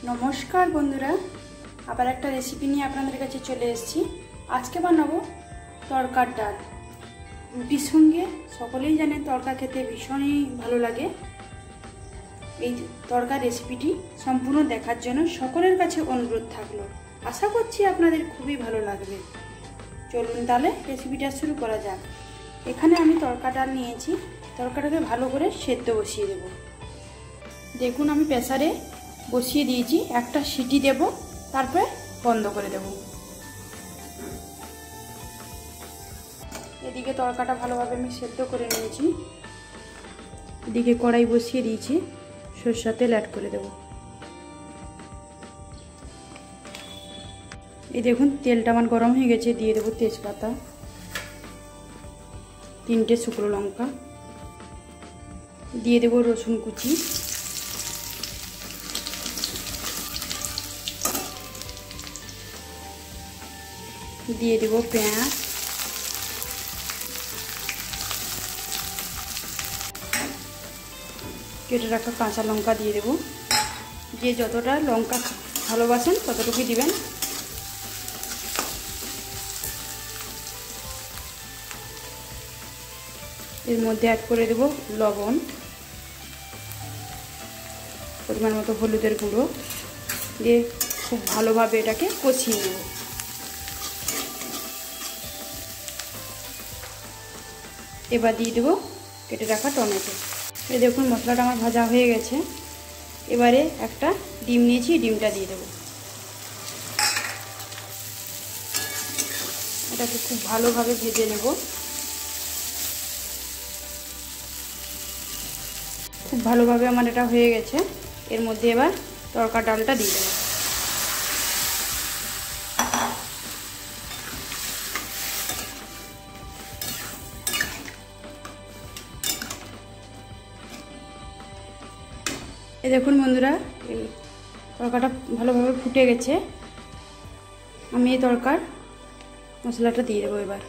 নমস্কার বন্ধুরা, আবার একটা রেসিপি নিয়ে আপনাদের কাছে চলে এসেছি। আজকে বানাবো তড়কার ডাল। রুটির সঙ্গে সকলেই জানেন তড়কা খেতে ভীষণই ভালো লাগে। এই তড়কার রেসিপিটি সম্পূর্ণ দেখার জন্য সকলের কাছে অনুরোধ থাকলো। আশা করছি আপনাদের খুবই ভালো লাগবে। চলুন তাহলে রেসিপিটা শুরু করা যাক। এখানে আমি তড়কা ডাল নিয়েছি। তড়কাটাকে ভালো করে সেদ্ধ বসিয়ে দেব। দেখুন আমি প্রেসারে বসিয়ে দিয়েছি, একটা সিটি দেব, তারপরে বন্ধ করে দেব। এদিকে তড়কাটা ভালোভাবে আমি সেদ্ধ করে নিয়েছি। এদিকে কড়াই বসিয়ে দিয়েছি, সরষের তেল অ্যাড করে দেব। এই দেখুন তেলটা আমার গরম হয়ে গেছে, দিয়ে দেবো তেজপাতা, 3টে শুকনো লঙ্কা, দিয়ে দেবো রসুন কুচি, দিয়ে দেব পেঁয়াজ, কেটে রাখা কাঁচা লঙ্কা দিয়ে দেব। যে যতটা লঙ্কা ভালোবাসেন ততটুকুই দিবেন। এর মধ্যে অ্যাড করে দেব লবণ, পরিমাণ মতো হলুদের গুঁড়ো দিয়ে খুব ভালোভাবে এটাকে কষিয়ে নেব। এবার দিয়ে দেবো কেটে রাখা টমেটো। এই দেখুন মশলাটা আমার ভাজা হয়ে গেছে। এবারে একটা ডিম নিয়েছি, ডিমটা দিয়ে দেবো। এটাকে খুব ভালোভাবে ভেজে নেব। খুব ভালোভাবে আমার এটা হয়ে গেছে। এর মধ্যে এবার তড়কা ডালটা দিয়ে দেবো। এই দেখুন বন্ধুরা, তড়কাটা ভালোভাবে ফুটে গেছে। আমি এই তড়কার মশলাটা দিয়ে দেবো এবার।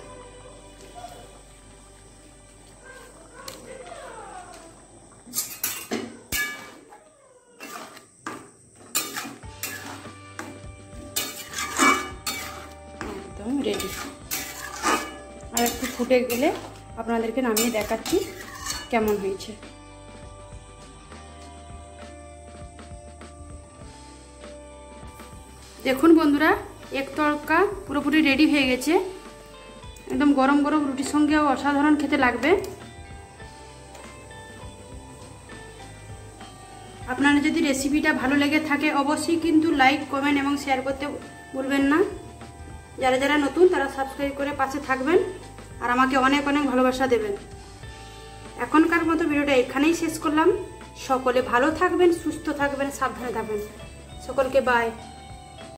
একদম রেডি। আর একটু ফুটে গেলে আপনাদেরকে নামিয়ে দেখাচ্ছি কেমন হয়েছে। দেখুন বন্ধুরা, এক তড়কা পুরোপুরি রেডি হয়ে গেছে। একদম গরম গরম রুটির সঙ্গেও অসাধারণ খেতে লাগবে। আপনারা যদি রেসিপিটা ভালো লেগে থাকে অবশ্যই কিন্তু লাইক, কমেন্ট এবং শেয়ার করতে ভুলবেন না। যারা যারা নতুন তারা সাবস্ক্রাইব করে পাশে থাকবেন আর আমাকে অনেক অনেক ভালোবাসা দেবেন। এখনকার মতো ভিডিওটা এখানেই শেষ করলাম। সকলে ভালো থাকবেন, সুস্থ থাকবেন, সাবধানে থাকবেন। সকলকে বাই।